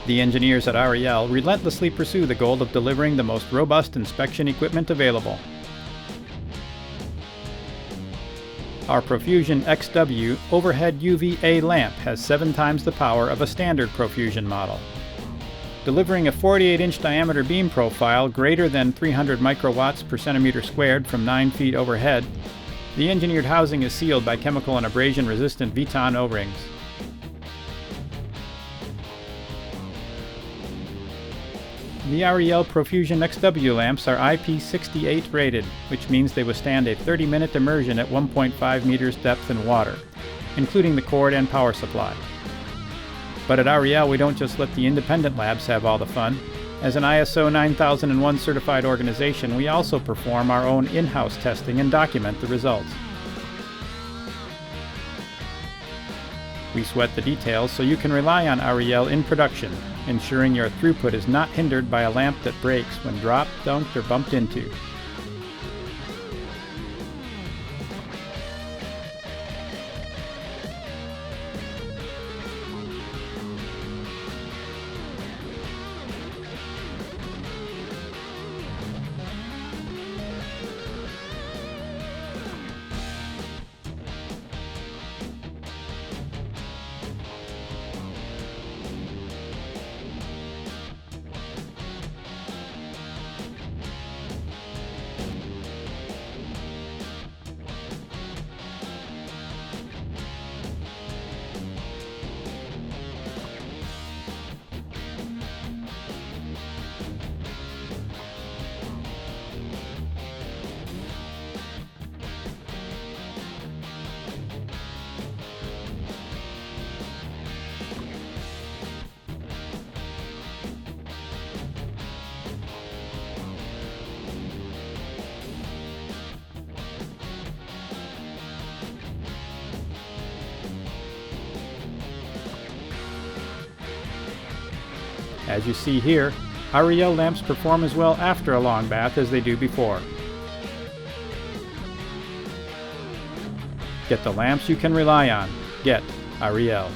The engineers at REL relentlessly pursue the goal of delivering the most robust inspection equipment available. Our Profusion XW overhead UV-A lamp has 7 times the power of a standard Profusion model. Delivering a 48-inch diameter beam profile greater than 300 microwatts per centimeter squared from 9 feet overhead, the engineered housing is sealed by chemical and abrasion-resistant Viton O-rings. The REL Profusion XW lamps are IP68 rated, which means they withstand a 30-minute immersion at 1.5 meters depth in water, including the cord and power supply. But at REL, we don't just let the independent labs have all the fun. As an ISO 9001 certified organization, we also perform our own in-house testing and document the results. We sweat the details so you can rely on REL in production, ensuring your throughput is not hindered by a lamp that breaks when dropped, dunked, or bumped into. As you see here, REL lamps perform as well after a long bath as they do before. Get the lamps you can rely on. Get REL.